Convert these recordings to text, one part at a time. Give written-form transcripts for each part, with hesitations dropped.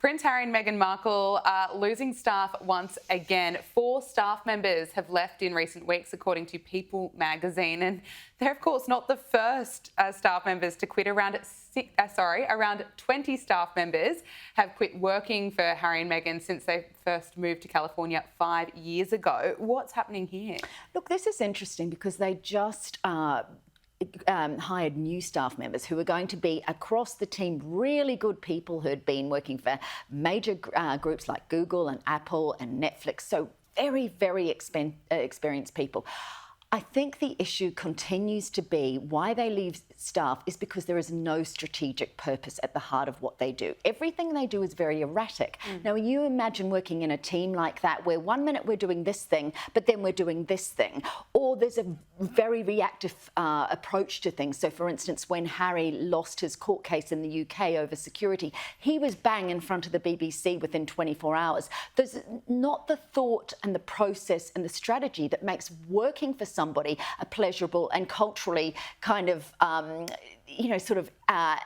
Prince Harry and Meghan Markle are losing staff once again. 4 staff members have left in recent weeks, according to People magazine. And they're, of course, not the first staff members to quit. Around 20 staff members have quit working for Harry and Meghan since they first moved to California 5 years ago. What's happening here? Look, this is interesting because they just hired new staff members who are going to be across the team, really good people who had been working for major groups like Google and Apple and Netflix. So very, very experienced people. I think the issue continues to be why they leave staff is because there is no strategic purpose at the heart of what they do. Everything they do is very erratic. Now, you imagine working in a team like that where 1 minute we're doing this thing, but then we're doing this thing. Or there's a very reactive approach to things. So, for instance, when Harry lost his court case in the UK over security, he was bang in front of the BBC within 24 hours. There's not the thought and the process and the strategy that makes working for somebody a pleasurable and culturally kind of,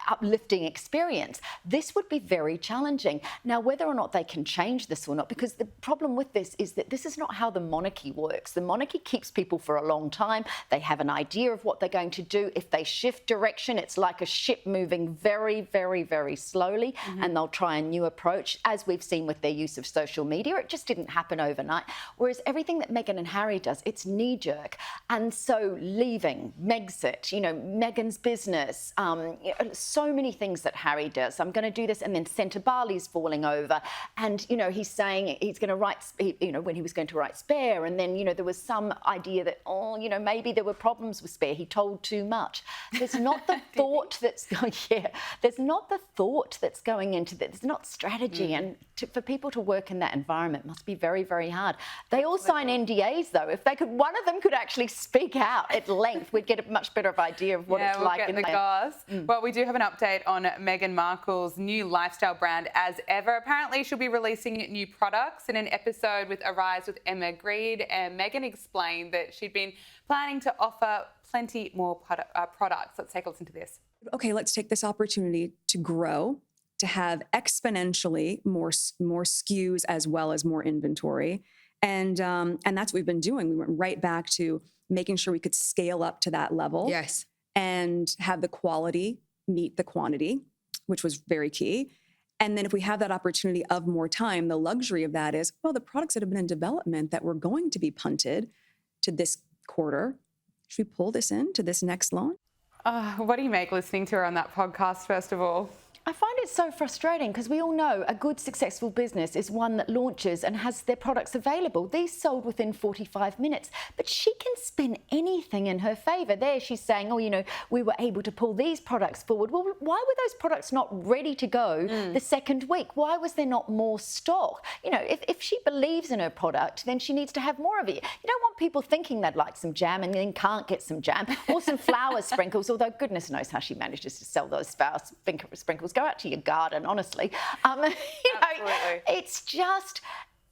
uplifting experience. This would be very challenging. Now, whether or not they can change this or not, because the problem with this is that this is not how the monarchy works. The monarchy keeps people for a long time. They have an idea of what they're going to do. If they shift direction, it's like a ship moving very, very, very slowly, and they'll try a new approach, as we've seen with their use of social media. It just didn't happen overnight. Whereas everything that Meghan and Harry does, it's knee-jerk. And so leaving, Megxit, Meghan's business, so many things that Harry does. I'm going to do this, and then Centre Bali's falling over, and he's saying he's going to write, when he was going to write Spare, and then there was some idea that maybe there were problems with Spare. He told too much. There's not the thought that's going. Yeah, there's not the thought that's going into that. There's not strategy, and for people to work in that environment must be very, very hard. They all sign NDAs though. If they could, one of them could actually speak out at length, we'd get a much better idea of what it's like in there. Well, we do have an update on Meghan Markle's new lifestyle brand as ever. Apparently, she'll be releasing new products. In an episode with Arise with Emma Greed, Meghan explained that she'd been planning to offer plenty more products. Let's take a listen to this. Okay, let's take this opportunity to grow, to have exponentially more SKUs as well as more inventory. And that's what we've been doing. We went right back to making sure we could scale up to that level. Yes. And have the quality meet the quantity, which was very key. And then if we have that opportunity of more time, the luxury of that is, well, the products that have been in development that were going to be punted to this quarter, should we pull this into this next launch? What do you make listening to her on that podcast, first of all? I find it so frustrating because we all know a good, successful business is one that launches and has their products available. These sold within 45 minutes, but she can spin anything in her favour. There she's saying, we were able to pull these products forward. Well, why were those products not ready to go the second week? Why was there not more stock? If she believes in her product, then she needs to have more of it. You don't want people thinking they'd like some jam and then can't get some jam or some flour sprinkles, although goodness knows how she manages to sell those flour sprinkles. Go out to your garden, honestly. It's just,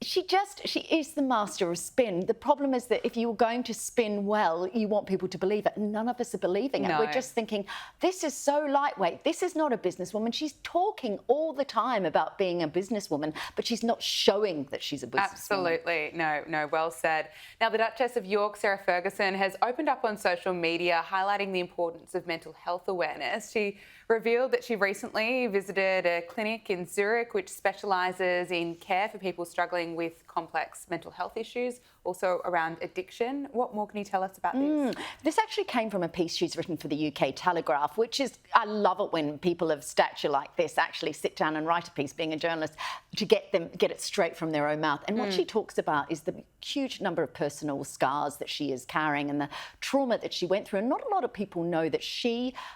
she is the master of spin. The problem is that if you're going to spin well, you want people to believe it. None of us are believing it. We're just thinking, this is so lightweight. This is not a businesswoman. She's talking all the time about being a businesswoman, but she's not showing that she's a businesswoman. Absolutely. No, well said. Now, the Duchess of York, Sarah Ferguson, has opened up on social media highlighting the importance of mental health awareness. She revealed that she recently visited a clinic in Zurich which specialises in care for people struggling with complex mental health issues, also around addiction. What more can you tell us about this? This actually came from a piece she's written for the UK Telegraph, which is, I love it when people of stature like this actually sit down and write a piece, being a journalist, to get it straight from their own mouth. And what she talks about is the huge number of personal scars that she is carrying and the trauma that she went through. And not a lot of people know that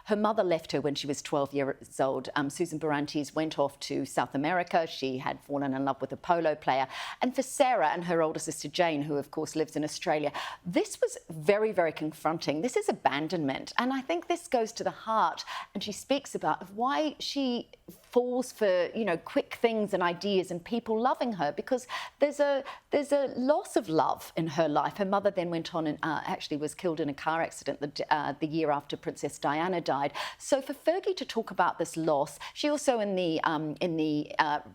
her mother left her when she was 12 years old. Susan Barantes went off to South America. She had fallen in love with a polo player. And for Sarah and her older sister Jane, who of course lives in Australia, this was very, very confronting. This is abandonment. And I think this goes to the heart, and she speaks about why she falls for, you know, quick things and ideas and people loving her, because there's a loss of love in her life. Her mother then went on and actually was killed in a car accident the year after Princess Diana died. So for Fergie to talk about this loss, she also in the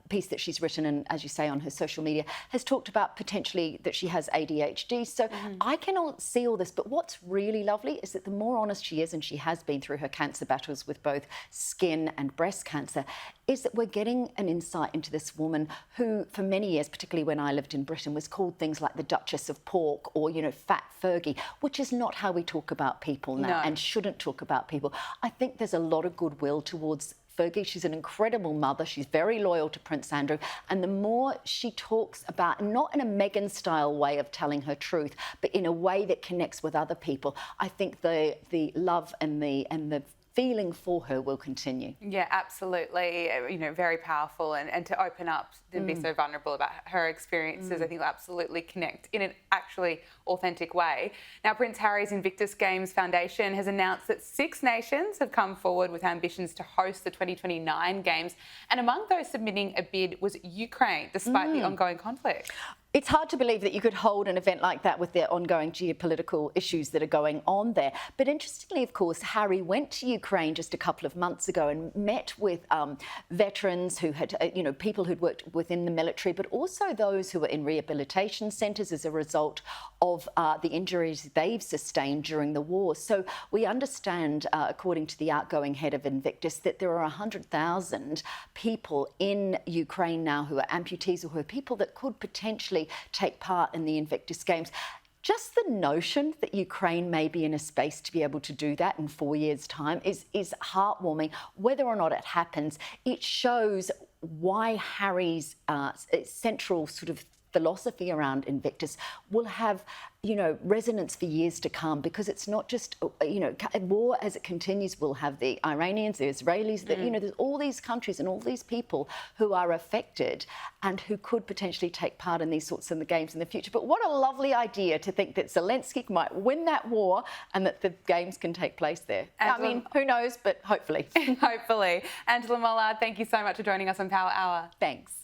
piece that she's written, and as you say on her social media, has talked about potentially that she has ADHD. So I cannot see all this, but what's really lovely is that the more honest she is, and she has been through her cancer battles with both skin and breast cancer, is that we're getting an insight into this woman who, for many years, particularly when I lived in Britain, was called things like the Duchess of Pork or, you know, Fat Fergie, which is not how we talk about people now and shouldn't talk about people. I think there's a lot of goodwill towards Fergie. She's an incredible mother. She's very loyal to Prince Andrew. And the more she talks about, not in a Meghan style way of telling her truth, but in a way that connects with other people, I think the love and the feeling for her will continue. Yeah, absolutely. You know, very powerful, and to open up and be so vulnerable about her experiences, I think will absolutely connect in an actually authentic way. Now, Prince Harry's Invictus Games Foundation has announced that 6 nations have come forward with ambitions to host the 2029 Games, and among those submitting a bid was Ukraine, despite the ongoing conflict. It's hard to believe that you could hold an event like that with the ongoing geopolitical issues that are going on there. But interestingly, of course, Harry went to Ukraine just a couple of months ago and met with veterans who had, people who'd worked within the military, but also those who were in rehabilitation centres as a result of the injuries they've sustained during the war. So we understand, according to the outgoing head of Invictus, that there are 100,000 people in Ukraine now who are amputees or who are people that could potentially take part in the Invictus Games. Just the notion that Ukraine may be in a space to be able to do that in 4 years' time is heartwarming. Whether or not it happens, it shows why Harry's central sort of philosophy around Invictus will have, resonance for years to come, because it's not just, war as it continues will have the Iranians, the Israelis, there's all these countries and all these people who are affected and who could potentially take part in these sorts of the games in the future. But what a lovely idea to think that Zelensky might win that war and that the games can take place there. I mean, who knows, but hopefully. Hopefully. Angela Mollard, thank you so much for joining us on Power Hour. Thanks.